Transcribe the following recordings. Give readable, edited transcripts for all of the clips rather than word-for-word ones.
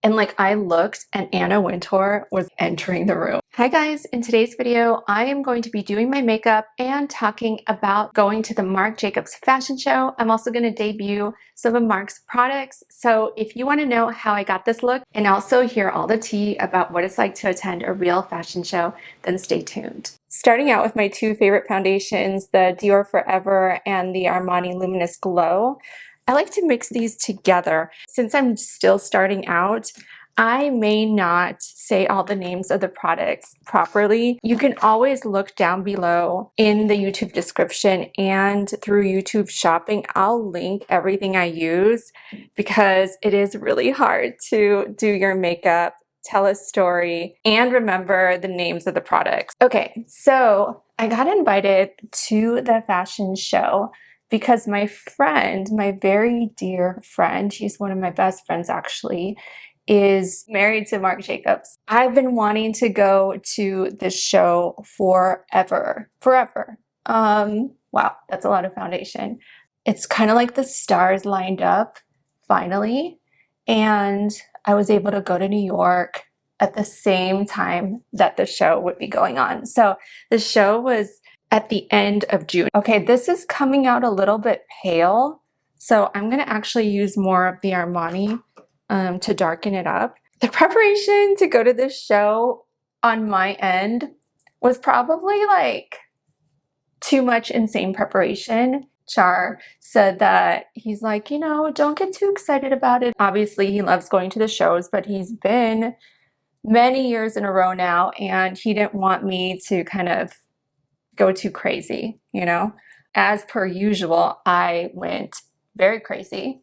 And like I looked and Anna Wintour was entering the room. Hi guys, in today's video, I am going to be doing my makeup and talking about going to the Marc Jacobs fashion show. I'm also going to debut some of Marc's products. So if you want to know how I got this look and also hear all the tea about what it's like to attend a real fashion show, then stay tuned. Starting out with my two favorite foundations, the Dior Forever and the Armani Luminous Glow. I like to mix these together. Since I'm still starting out, I may not say all the names of the products properly. You can always look down below in the YouTube description and through YouTube shopping. I'll link everything I use because it is really hard to do your makeup, tell a story, and remember the names of the products. Okay, so I got invited to the fashion show because my friend, my very dear friend, she's one of my best friends actually, is married to Marc Jacobs. I've been wanting to go to this show forever. Wow, that's a lot of foundation. It's kind of like the stars lined up finally, and I was able to go to New York at the same time that the show would be going on. So the show was at the end of June. Okay, this is coming out a little bit pale, so I'm gonna actually use more of the Armani to darken it up. The preparation to go to this show on my end was probably like too much insane preparation. Char said that he's like, you know, don't get too excited about it. Obviously, he loves going to the shows, but he's been many years in a row now, and he didn't want me to kind of go too crazy, you know? As per usual, I went very crazy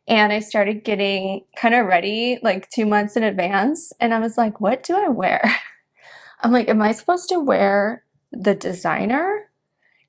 and I started getting kind of ready like 2 months in advance. And I was like, what do I wear? I'm like, am I supposed to wear the designer?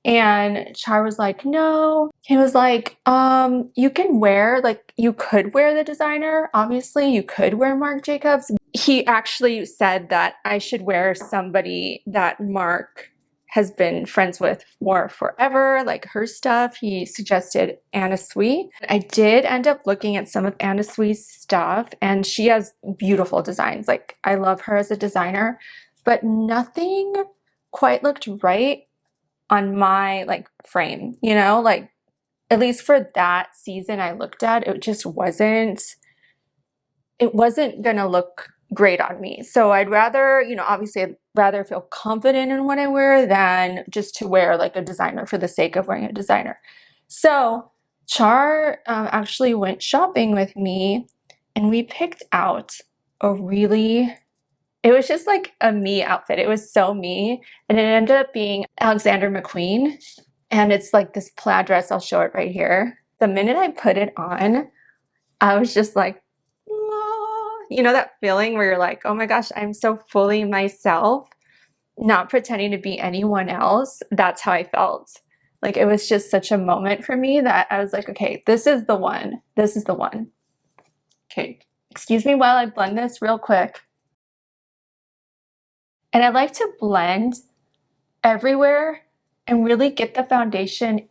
And Char was like, no. He was like, you can wear, like, you could wear the designer. Obviously, you could wear Marc Jacobs. He actually said that I should wear somebody that Marc has been friends with for forever, like her stuff. He suggested Anna Sui. I did end up looking at some of Anna Sui's stuff, and she has beautiful designs. Like, I love her as a designer, but nothing quite looked right on my like frame, you know, like at least for that season I looked at, it just wasn't gonna look great on me. So I'd rather, you know, obviously I'd rather feel confident in what I wear than just to wear like a designer for the sake of wearing a designer. So Char actually went shopping with me and we picked out a really, it was just like a me outfit. It was so me. And it ended up being Alexander McQueen. And it's like this plaid dress. I'll show it right here. The minute I put it on, I was just like, "Aw." You know that feeling where you're like, oh my gosh, I'm so fully myself, not pretending to be anyone else. That's how I felt. Like it was just such a moment for me that I was like, okay, this is the one. This is the one. Okay, excuse me while I blend this real quick. And I like to blend everywhere and really get the foundation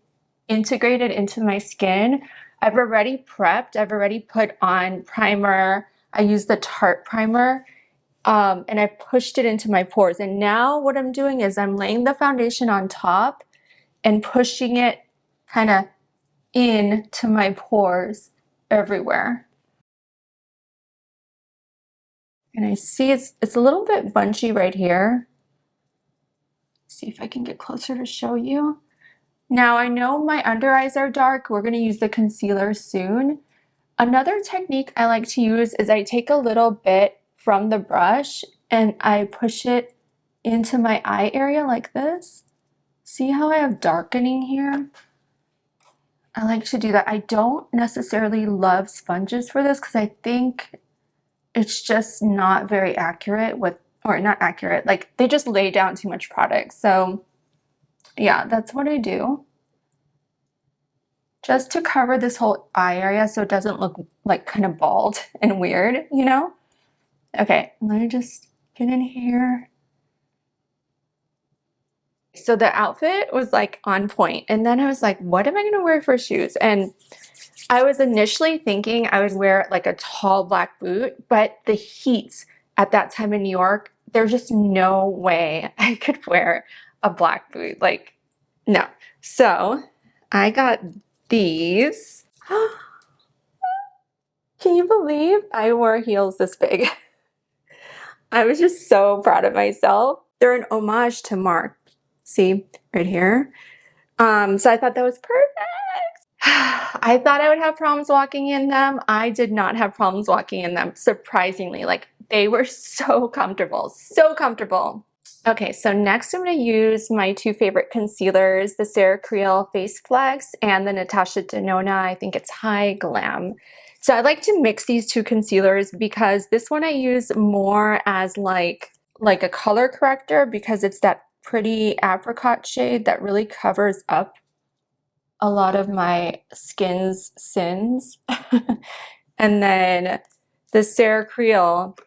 integrated into my skin. I've already prepped, I've already put on primer. I use the Tarte primer and I pushed it into my pores. And now what I'm doing is I'm laying the foundation on top and pushing it kind of into my pores everywhere. And I see it's a little bit bunchy right here. See if I can get closer to show you. Now I know my under eyes are dark. We're going to use the concealer soon. Another technique I like to use is I take a little bit from the brush and I push it into my eye area like this. See how I have darkening here? I like to do that. I don't necessarily love sponges for this because I think it's just not very accurate with, or not accurate, like they just lay down too much product. So yeah, that's what I do. Just to cover this whole eye area so it doesn't look like kind of bald and weird, you know? Okay, let me just get in here. So the outfit was like on point. And then I was like, what am I going to wear for shoes? And I was initially thinking I would wear like a tall black boot, but the heat at that time in New York, there's just no way I could wear a black boot. Like, no. So I got these. Can you believe I wore heels this big? I was just so proud of myself. They're an homage to Marc. See, right here. So I thought that was perfect. I thought I would have problems walking in them. I did not have problems walking in them, surprisingly. Like, they were so comfortable, so comfortable. Okay, so next I'm going to use my two favorite concealers, the Sarah Creel Face Flex and the Natasha Denona, I think it's High Glam. So I like to mix these two concealers because this one I use more as like a color corrector because it's that pretty apricot shade that really covers up a lot of my skin's sins. And then the Sarah Creel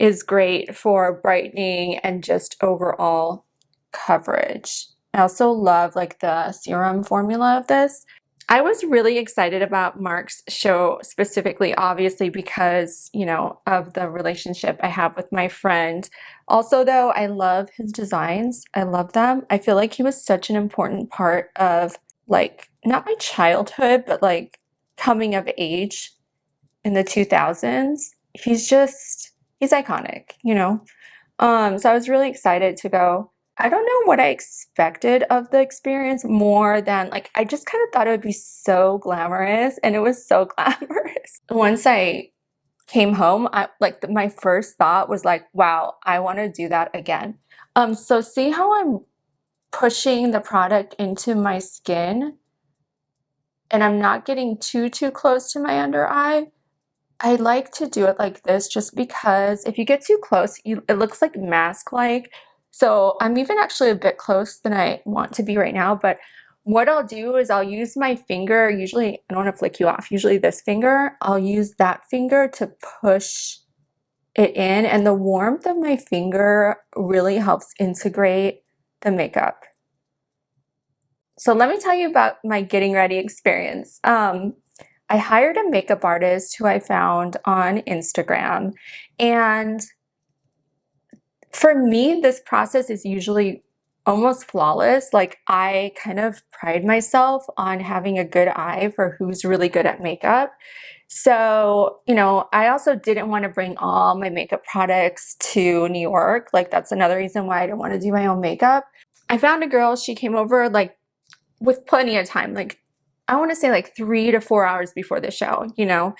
is great for brightening and just overall coverage. I also love like the serum formula of this. I was really excited about Marc's show specifically, obviously, because, you know, of the relationship I have with my friend. Also, though, I love his designs. I love them. I feel like he was such an important part of like, not my childhood, but like coming of age in the 2000s. He's iconic, you know? So I was really excited to go. I don't know what I expected of the experience more than like, I just kind of thought it would be so glamorous, and it was so glamorous. Once I came home, my first thought was like, wow, I want to do that again. So see how I'm pushing the product into my skin and I'm not getting too close to my under eye? I like to do it like this just because if you get too close, it looks like mask-like. So I'm even actually a bit close than I want to be right now, but what I'll do is I'll use my finger, usually, I don't want to flick you off, usually this finger, I'll use that finger to push it in, and the warmth of my finger really helps integrate the makeup. So let me tell you about my getting ready experience. I hired a makeup artist who I found on Instagram. And for me, this process is usually almost flawless. Like, I kind of pride myself on having a good eye for who's really good at makeup. So, you know, I also didn't want to bring all my makeup products to New York. Like, that's another reason why I didn't want to do my own makeup. I found a girl, she came over like with plenty of time, like I want to say like 3 to 4 hours before the show, you know.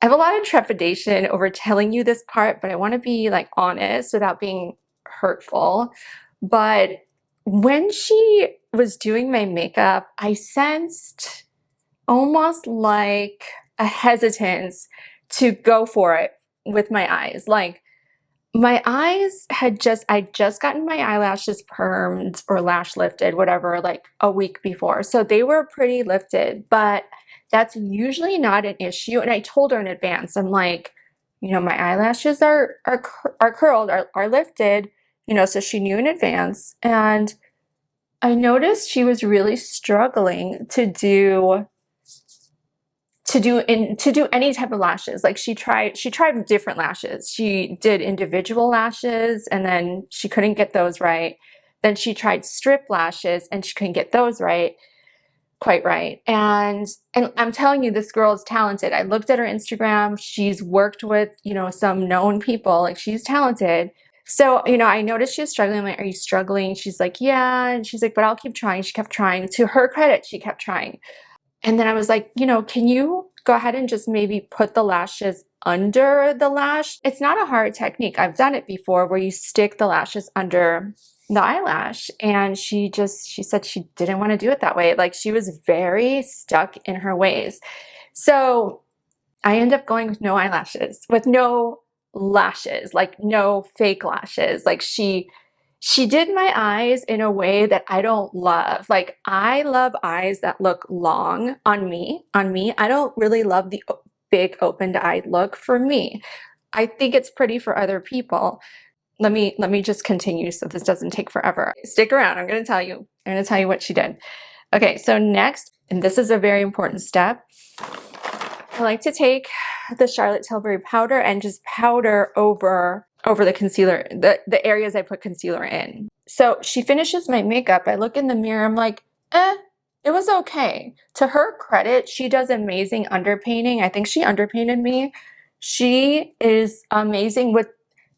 I have a lot of trepidation over telling you this part, but I want to be like honest without being hurtful. But when she was doing my makeup, I sensed almost like a hesitance to go for it with my eyes. Like, my eyes I'd just gotten my eyelashes permed or lash lifted, whatever, like a week before. So they were pretty lifted, but that's usually not an issue. And I told her in advance, I'm like, you know, my eyelashes are curled, are lifted, you know, so she knew in advance. And I noticed she was really struggling to do any type of lashes. Like, she tried different lashes. She did individual lashes and then she couldn't get those right. Then she tried strip lashes and she couldn't get those quite right. And I'm telling you, this girl is talented. I looked at her Instagram. She's worked with, you know, some known people. Like, she's talented. So, you know, I noticed she was struggling. I'm like, are you struggling? She's like, yeah. And she's like, but I'll keep trying. She kept trying. To her credit, she kept trying. And then I was like, you know, can you go ahead and just maybe put the lashes under the lash? It's not a hard technique. I've done it before where you stick the lashes under the eyelash. And she said she didn't want to do it that way. Like, she was very stuck in her ways. So I end up going with no eyelashes, with no lashes, like no fake lashes. Like, she did my eyes in a way that I don't love. Like, I love eyes that look long on me. I don't really love the big opened eye look for me. I think it's pretty for other people. let me just continue so this doesn't take forever. Stick around. I'm going to tell you what she did. Okay, so next, and this is a very important step, I like to take the Charlotte Tilbury powder and just powder over the concealer, the areas I put concealer in. So she finishes my makeup. I look in the mirror. I'm like, it was okay. To her credit, she does amazing underpainting. I think she underpainted me. She is amazing with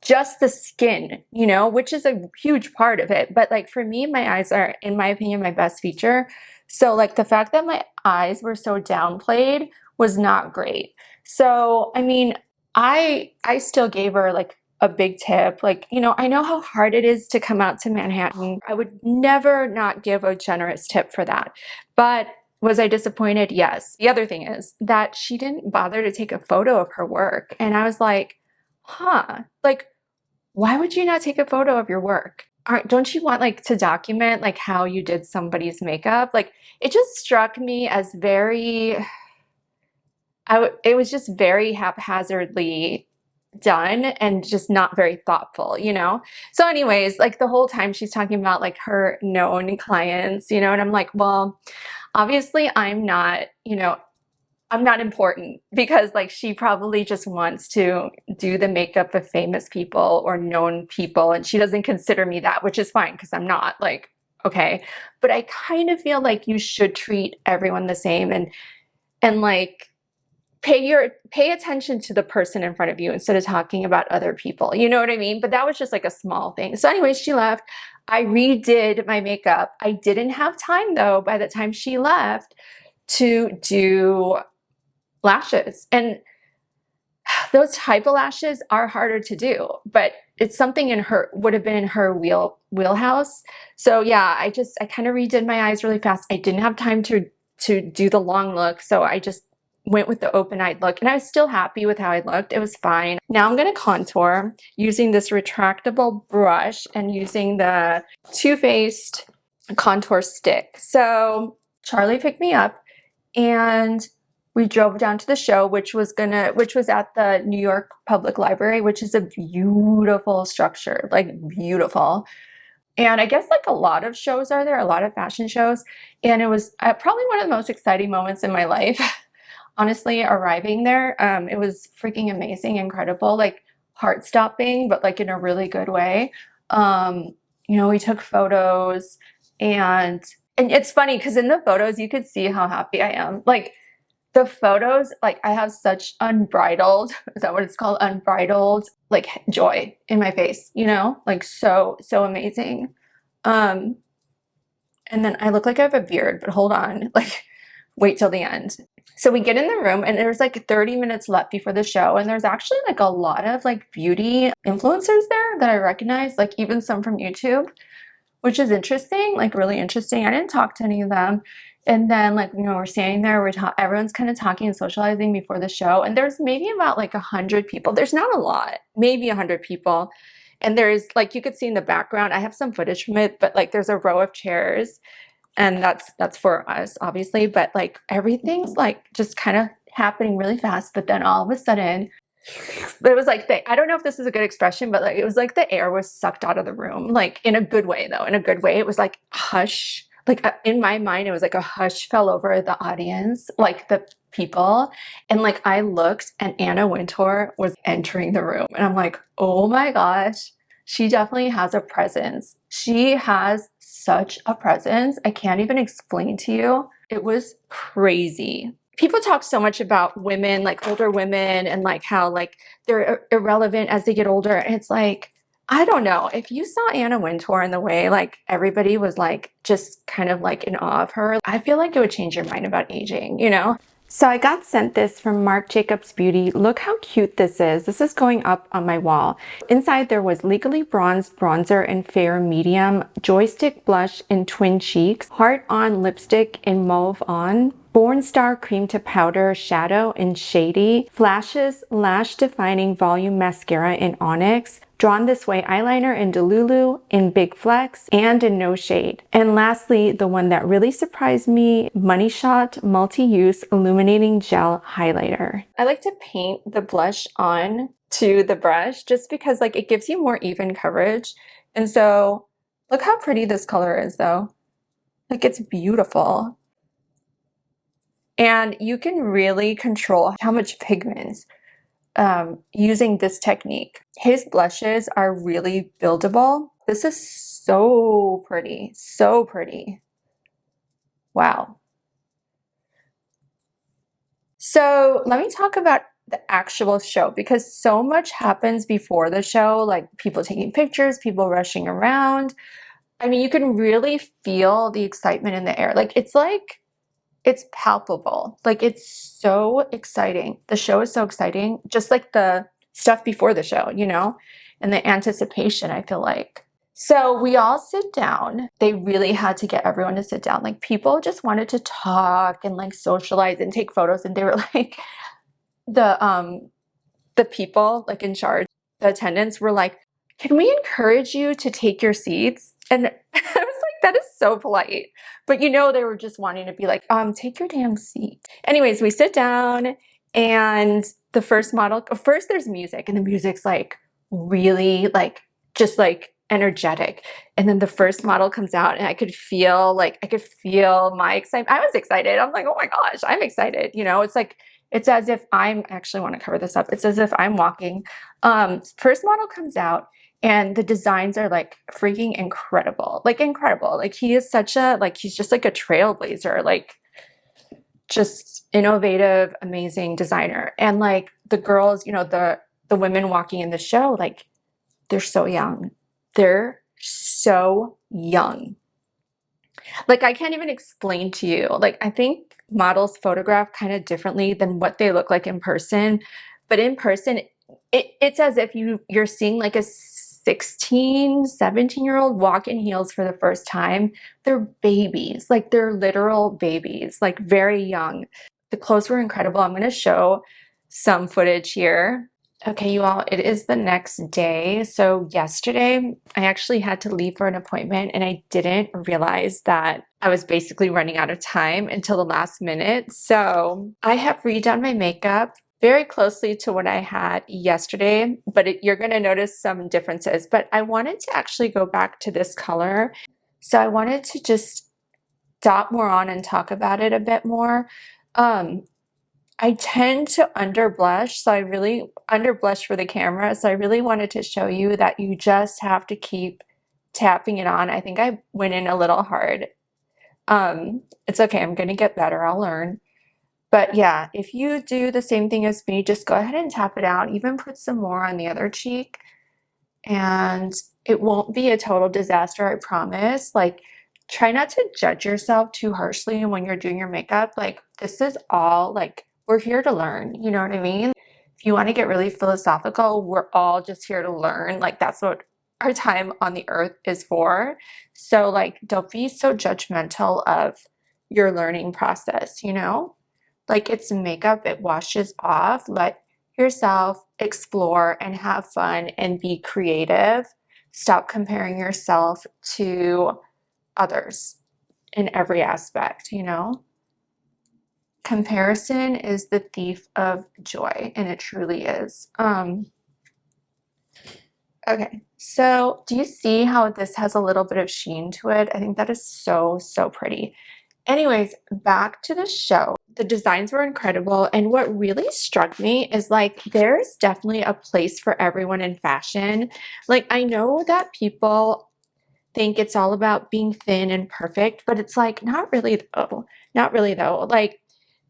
just the skin, you know, which is a huge part of it. But like for me, my eyes are, in my opinion, my best feature. So like the fact that my eyes were so downplayed was not great. So, I mean, I still gave her like a big tip. Like, you know, I know how hard it is to come out to Manhattan. I would never not give a generous tip for that. But was I disappointed? Yes. The other thing is that she didn't bother to take a photo of her work. And I was like, huh, like, why would you not take a photo of your work? Don't you want like to document like how you did somebody's makeup? Like it just struck me as very, it was just very haphazardly done and just not very thoughtful, you know? So anyways, like the whole time she's talking about like her known clients, you know, and I'm like, well, obviously I'm not, you know, I'm not important because like she probably just wants to do the makeup of famous people or known people and she doesn't consider me that, which is fine because I'm not, like, okay. But I kind of feel like you should treat everyone the same and like pay attention to the person in front of you instead of talking about other people. You know what I mean? But that was just like a small thing. So anyways, she left. I redid my makeup. I didn't have time though by the time she left to do lashes. And those type of lashes are harder to do, but it's something in her, would have been in her wheelhouse. So yeah, I kind of redid my eyes really fast. I didn't have time to do the long look. So I just went with the open-eyed look and I was still happy with how I looked. It was fine. Now I'm going to contour using this retractable brush and using the Too Faced contour stick. So Charlie picked me up and we drove down to the show, which was at the New York Public Library, which is a beautiful structure, like beautiful. And I guess like a lot of shows are there, a lot of fashion shows. And it was probably one of the most exciting moments in my life. Honestly, arriving there, it was freaking amazing, incredible, like heart-stopping, but like in a really good way. You know, we took photos and it's funny because in the photos, you could see how happy I am. Like, the photos, like I have such unbridled, is that what it's called? Unbridled, like joy in my face, you know, like so amazing. And then I look like I have a beard, but hold on, like wait till the end. So we get in the room and there's like 30 minutes left before the show. And there's actually like a lot of like beauty influencers there that I recognize, like even some from YouTube, which is interesting, like really interesting. I didn't talk to any of them. And then like, you know, we're standing there, everyone's kind of talking and socializing before the show. And there's maybe about like 100 people. There's not a lot, maybe 100 people. And there's like, you could see in the background, I have some footage from it, but like there's a row of chairs and that's for us obviously. But like everything's like just kind of happening really fast. But then all of a sudden, it was like, I don't know if this is a good expression, but like, it was like the air was sucked out of the room, like in a good way though, in a good way. It was like hush. Like in my mind, it was like a hush fell over the audience, like the people. And like I looked and Anna Wintour was entering the room. And I'm like, oh my gosh, she definitely has a presence. She has such a presence. I can't even explain to you. It was crazy. People talk so much about women, like older women, and like how like they're irrelevant as they get older. And it's like, I don't know, if you saw Anna Wintour in the way like everybody was like just kind of like in awe of her, I feel like it would change your mind about aging, you know? So I got sent this from Marc Jacobs Beauty. Look how cute this is. This is going up on my wall. Inside there was Legally Bronzed bronzer in fair medium, Joystick blush in twin cheeks, Heart On lipstick in mauve on, Born Star cream to powder shadow in shady, Flashes lash defining volume mascara in onyx, Drawn This Way eyeliner in Delulu, in Big Flex, and in No Shade. And lastly, the one that really surprised me, Money Shot Multi-Use Illuminating Gel Highlighter. I like to paint the blush on to the brush just because like it gives you more even coverage. And so look how pretty this color is though. Like it's beautiful. And you can really control how much pigment using this technique. His blushes are really buildable. This is so pretty, so pretty. Wow. So let me talk about the actual show because so much happens before the show, like people taking pictures, people rushing around. I mean, you can really feel the excitement in the air. Like it's palpable. Like it's so exciting. The show is so exciting, just like the stuff before the show, you know, and the anticipation, I feel like. So we all sit down. They really had to get everyone to sit down. Like people just wanted to talk and like socialize and take photos. And they were like, the people like in charge, the attendants were like, can we encourage you to take your seats? And I was like, that is so polite. But you know, they were just wanting to be like, take your damn seat. Anyways, we sit down and the first model, first there's music and the music's like really like, just like energetic. And then the first model comes out and I could feel my excitement. I was excited. I'm like, oh my gosh, I'm excited. You know, it's like, it's as if I actually want to cover this up. It's as if I'm walking. First model comes out and the designs are like freaking incredible. Like incredible. Like he is such a, like he's just like a trailblazer, like just innovative, amazing designer. And like the girls, you know, the women walking in the show, like they're so young. They're so young. Like I can't even explain to you. Like I think models photograph kind of differently than what they look like in person. But in person, it's as if you're seeing like a 16, 17-year-old walk in heels for the first time. They're babies, like they're literal babies, like very young. The clothes were incredible. I'm going to show some footage here. Okay, you all, it is the next day. So yesterday, I actually had to leave for an appointment and I didn't realize that I was basically running out of time until the last minute. So I have redone my makeup very closely to what I had yesterday, but you're going to notice some differences. But I wanted to actually go back to this color. So I wanted to just dot more on and talk about it a bit more. I tend to under blush, so I really under blush for the camera. So I really wanted to show you that you just have to keep tapping it on. I think I went in a little hard. It's okay, I'm gonna get better, I'll learn. But yeah, if you do the same thing as me, just go ahead and tap it out, even put some more on the other cheek. And it won't be a total disaster, I promise. Like, try not to judge yourself too harshly when you're doing your makeup. Like, this is all like, we're here to learn, you know what I mean? If you want to get really philosophical, we're all just here to learn. Like, that's what our time on the earth is for. So, like, don't be so judgmental of your learning process, you know? Like, it's makeup, it washes off. Let yourself explore and have fun and be creative. Stop comparing yourself to others in every aspect, you know? Comparison is the thief of joy, and it truly is. Okay, so do you see how this has a little bit of sheen to it? I think that is so, so pretty. Anyways, back to the show. The designs were incredible, and what really struck me is like there's definitely a place for everyone in fashion. Like I know that people think it's all about being thin and perfect, but it's like not really though. Not really though. Like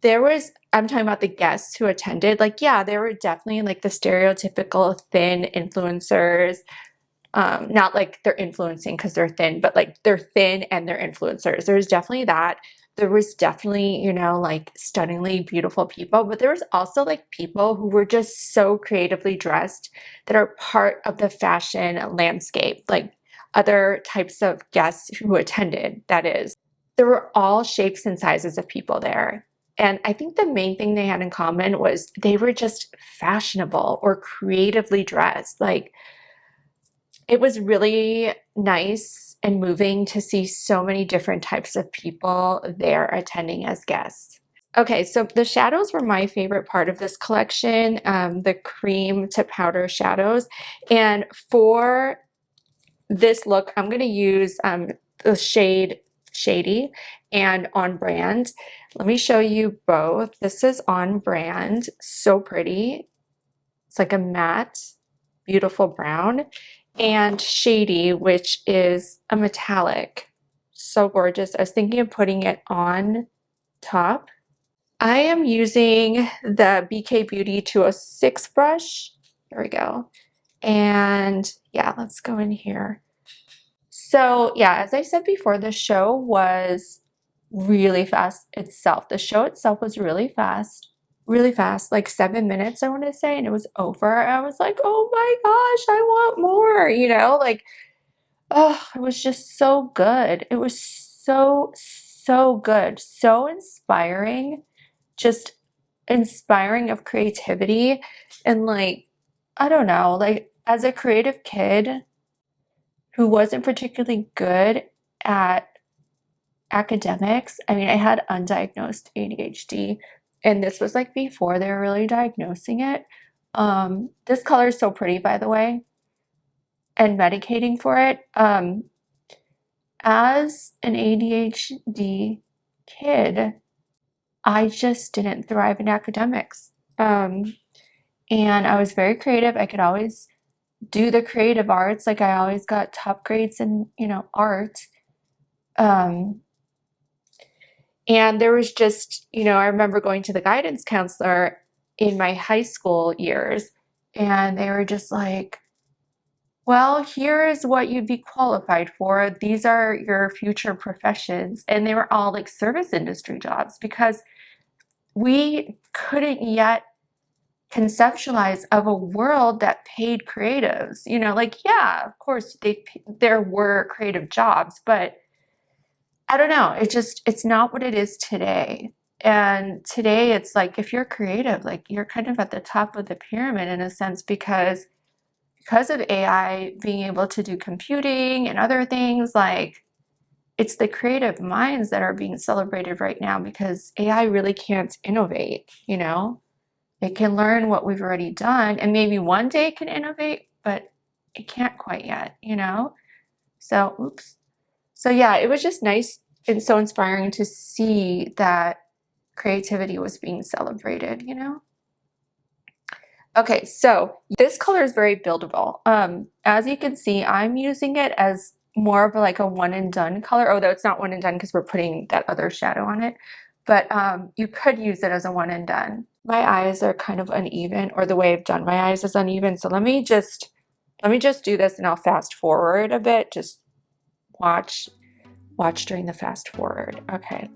I'm talking about the guests who attended, like yeah, there were definitely like the stereotypical thin influencers. Not like they're influencing because they're thin, but like they're thin and they're influencers. There's definitely that. There was definitely, you know, like stunningly beautiful people, but there was also like people who were just so creatively dressed that are part of the fashion landscape, like other types of guests who attended, that is. There were all shapes and sizes of people there. And I think the main thing they had in common was they were just fashionable or creatively dressed. Like, it was really nice and moving to see so many different types of people there attending as guests. Okay, so the shadows were my favorite part of this collection, the cream to powder shadows. And for this look, I'm going to use the shade Shady and On Brand. Let me show you both. This is On Brand, so pretty. It's like a matte, beautiful brown. And Shady, which is a metallic. So gorgeous. I was thinking of putting it on top. I am using the BK Beauty 206 brush. There we go. And yeah, let's go in here. So yeah, as I said before, the show was really fast itself. The show itself was really fast, like 7 minutes, I want to say, and it was over. I was like, oh my gosh, I want more, you know, like, oh, it was just so good. It was so good, so inspiring, just inspiring of creativity. And like, I don't know, like as a creative kid who wasn't particularly good at academics, I mean, I had undiagnosed ADHD, and this was like before they were really diagnosing it. This color is so pretty, by the way, and medicating for it. As an ADHD kid, I just didn't thrive in academics. And I was very creative. I could always do the creative arts. Like I always got top grades in, you know, art. And there was just, you know, I remember going to the guidance counselor in my high school years, and they were just like, well, here is what you'd be qualified for. These are your future professions. And they were all like service industry jobs because we couldn't yet conceptualize of a world that paid creatives. You know, like, yeah, of course there were creative jobs, but I don't know. It's not what it is today. And today it's like if you're creative, like you're kind of at the top of the pyramid in a sense because of AI being able to do computing and other things, like it's the creative minds that are being celebrated right now because AI really can't innovate, you know? It can learn what we've already done and maybe one day it can innovate, but it can't quite yet, you know? So, oops. So yeah, it was just nice and so inspiring to see that creativity was being celebrated, you know? Okay, so this color is very buildable. As you can see, I'm using it as more of like a one and done color, although it's not one and done because we're putting that other shadow on it. But you could use it as a one and done. My eyes are kind of uneven, or the way I've done my eyes is uneven. So let me just do this and I'll fast forward a bit. Just watch during the fast forward. Okay.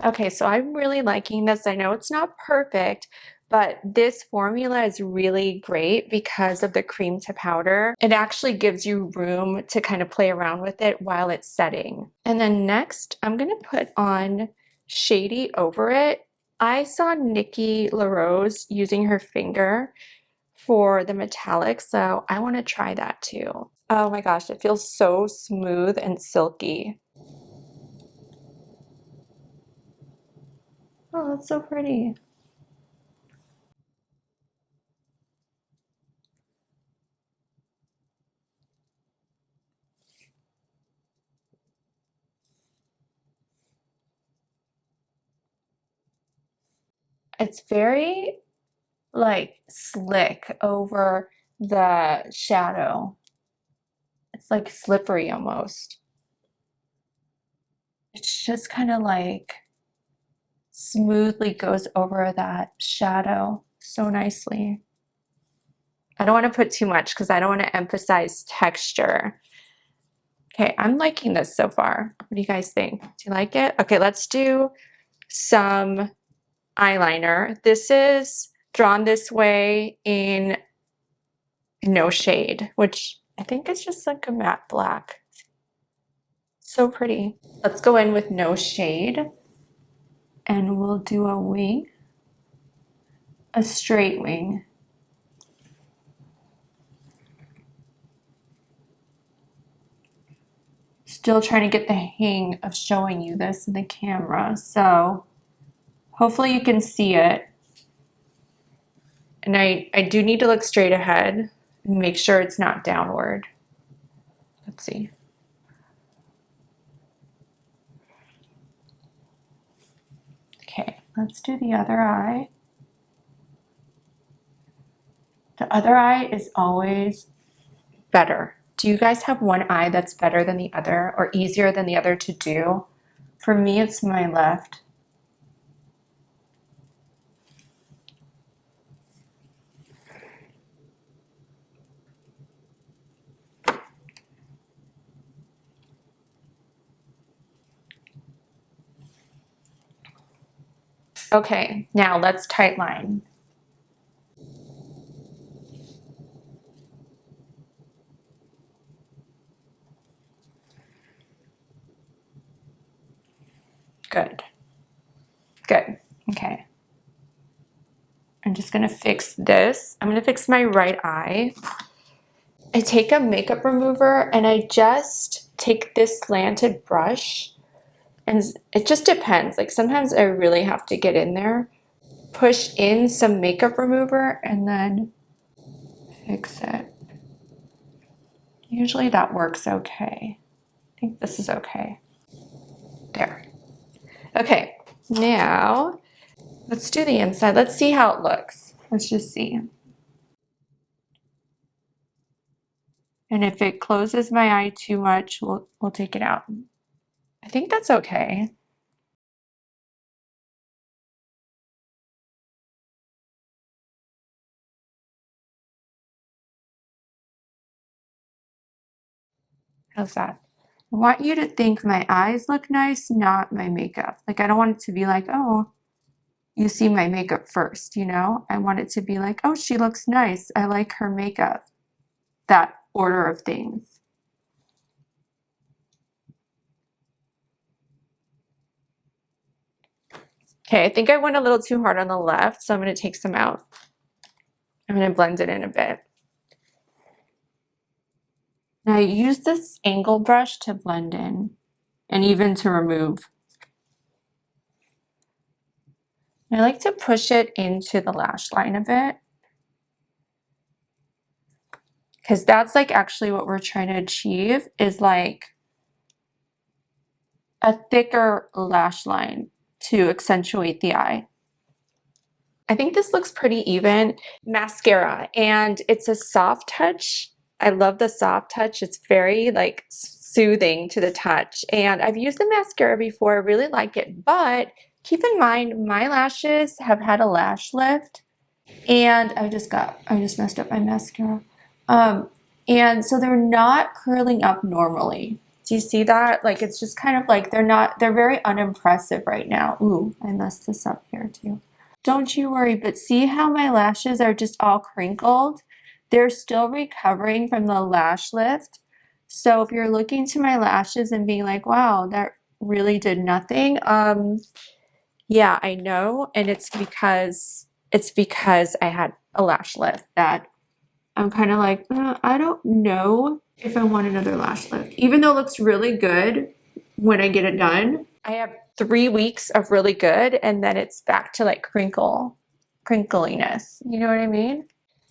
Okay, so I'm really liking this. I know it's not perfect, but this formula is really great because of the cream to powder. It actually gives you room to kind of play around with it while it's setting. And then next, I'm gonna put on Shady over it. I saw Nikki LaRose using her finger for the metallic, so I wanna try that too. Oh my gosh, it feels so smooth and silky. Oh, that's so pretty. It's very like slick over the shadow. It's like slippery almost. It's just kind of like smoothly goes over that shadow so nicely. I don't want to put too much because I don't want to emphasize texture. Okay, I'm liking this so far. What do you guys think? Do you like it? Okay, let's do some eyeliner. This is Drawn This Way in No Shade, which I think is just like a matte black. So pretty. Let's go in with No Shade and we'll do a wing, a straight wing. Still trying to get the hang of showing you this in the camera, so hopefully you can see it. And I do need to look straight ahead and make sure it's not downward. Let's see. Okay, let's do the other eye. The other eye is always better. Do you guys have one eye that's better than the other or easier than the other to do? For me, it's my left. Okay, now let's tight line. Good. Good. Okay. I'm just gonna fix this. I'm gonna fix my right eye. I take a makeup remover and I just take this slanted brush, and it just depends. Like sometimes I really have to get in there, push in some makeup remover, and then fix it. Usually that works okay. I think this is okay. There. Okay, now let's do the inside. Let's see how it looks. Let's just see. And if it closes my eye too much, we'll take it out. I think that's okay. How's that? I want you to think my eyes look nice, not my makeup. Like I don't want it to be like, oh, you see my makeup first, you know? I want it to be like, oh, she looks nice. I like her makeup. That order of things. Okay, I think I went a little too hard on the left, so I'm going to take some out. I'm going to blend it in a bit. Now I use this angle brush to blend in and even to remove. I like to push it into the lash line a bit because that's like actually what we're trying to achieve is like a thicker lash line to accentuate the eye. I think this looks pretty even. Mascara, and it's a soft touch. I love the soft touch. It's very like soothing to the touch. And I've used the mascara before. I really like it, but keep in mind my lashes have had a lash lift, and I just messed up my mascara. And so they're not curling up normally. Do you see that? Like it's just kind of like they're very unimpressive right now. Ooh, I messed this up here too. Don't you worry, but see how my lashes are just all crinkled? They're still recovering from the lash lift. So if you're looking to my lashes and being like, wow, that really did nothing. Yeah, I know. And it's because I had a lash lift that I'm kind of like, I don't know if I want another lash lift, even though it looks really good when I get it done. I have 3 weeks of really good, and then it's back to like crinkliness. You know what I mean?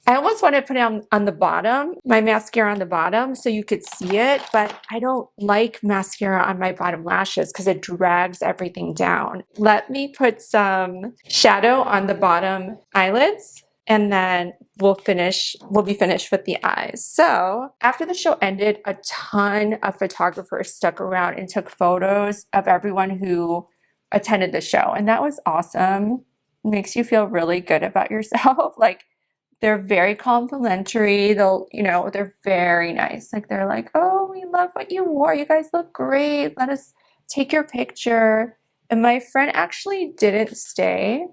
I almost want to put it on the bottom, my mascara on the bottom, so you could see it, but I don't like mascara on my bottom lashes because it drags everything down. Let me put some shadow on the bottom eyelids, and then we'll be finished with the eyes. So after the show ended, a ton of photographers stuck around and took photos of everyone who attended the show. And that was awesome. It makes you feel really good about yourself. Like They're very complimentary. They'll, you know, they're very nice. Like they're like, oh, we love what you wore. You guys look great. Let us take your picture. And my friend actually didn't stay.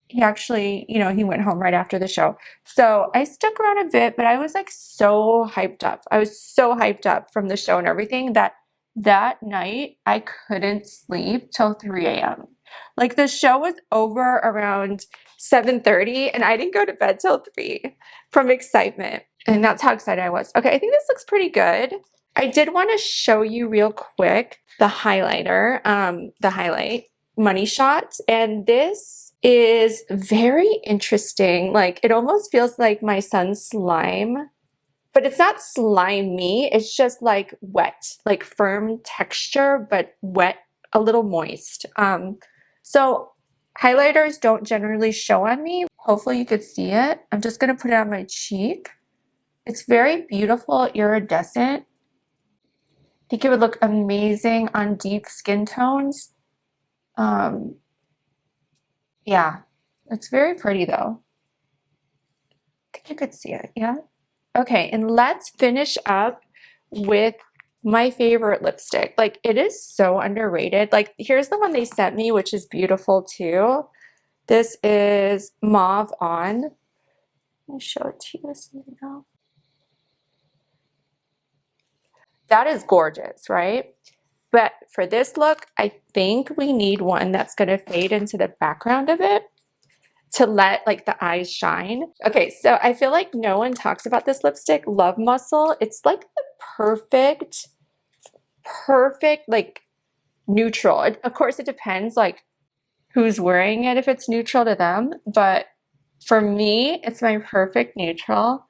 He actually, you know, he went home right after the show. So I stuck around a bit, but I was like so hyped up. I was so hyped up from the show and everything that that night I couldn't sleep till 3 a.m. Like the show was over around 7:30 and I didn't go to bed till 3 from excitement. And that's how excited I was. Okay, I think this looks pretty good. I did want to show you real quick the highlighter, the highlight money shot. And this is very interesting. Like it almost feels like my son's slime, but it's not slimy. It's just like wet, like firm texture, but wet, a little moist. So highlighters don't generally show on me. Hopefully you could see it. I'm just going to put it on my cheek. It's very beautiful, iridescent. I think it would look amazing on deep skin tones. Yeah, it's very pretty though. I think you could see it, yeah? Okay, and let's finish up with my favorite lipstick. Like, it is so underrated. Like, here's the one they sent me, which is beautiful too. This is Mauve On. Let me show it to you so you know. That is gorgeous, right? But for this look, I think we need one that's going to fade into the background of it to let like the eyes shine. Okay, so I feel like no one talks about this lipstick, Love Muscle. It's like the perfect like neutral. Of course, it depends like who's wearing it if it's neutral to them, but for me, it's my perfect neutral.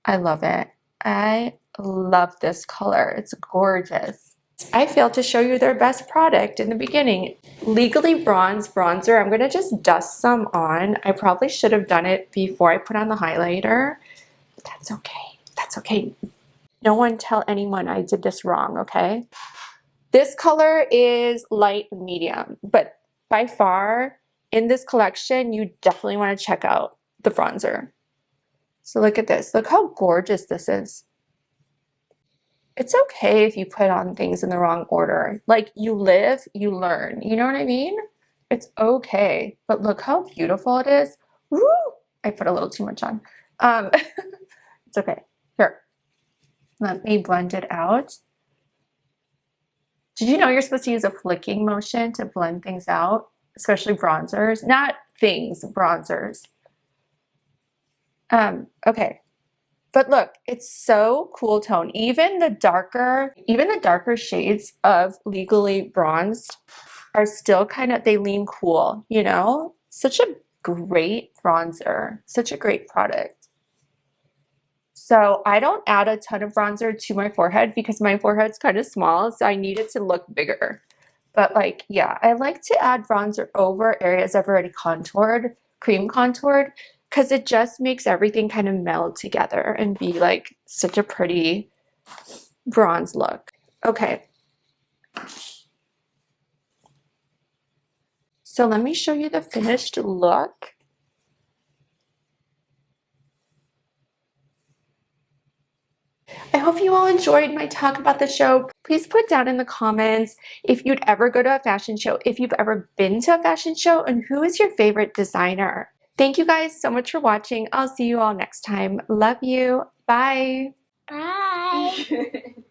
I love it. I love this color. It's gorgeous. I failed to show you their best product in the beginning. Legally Bronze bronzer. I'm going to just dust some on. I probably should have done it before I put on the highlighter. But that's okay. That's okay. No one tell anyone I did this wrong, okay? This color is light medium, but by far in this collection, you definitely want to check out the bronzer. So look at this. Look how gorgeous this is. It's okay if you put on things in the wrong order. Like you live, you learn. You know what I mean? It's okay. But look how beautiful it is. Woo! I put a little too much on. It's okay. Here. Let me blend it out. Did you know you're supposed to use a flicking motion to blend things out? Especially bronzers. Not things, bronzers. Okay. But look, it's so cool tone. Even the darker shades of Legally Bronzed are still kind of, they lean cool, you know? Such a great bronzer, such a great product. So I don't add a ton of bronzer to my forehead because my forehead's kind of small, so I need it to look bigger. But like, yeah, I like to add bronzer over areas I've already contoured, cream contoured, because it just makes everything kind of meld together and be like such a pretty bronze look. Okay. So let me show you the finished look. I hope you all enjoyed my talk about the show. Please put down in the comments if you'd ever go to a fashion show, if you've ever been to a fashion show, and who is your favorite designer. Thank you guys so much for watching. I'll see you all next time. Love you. Bye. Bye.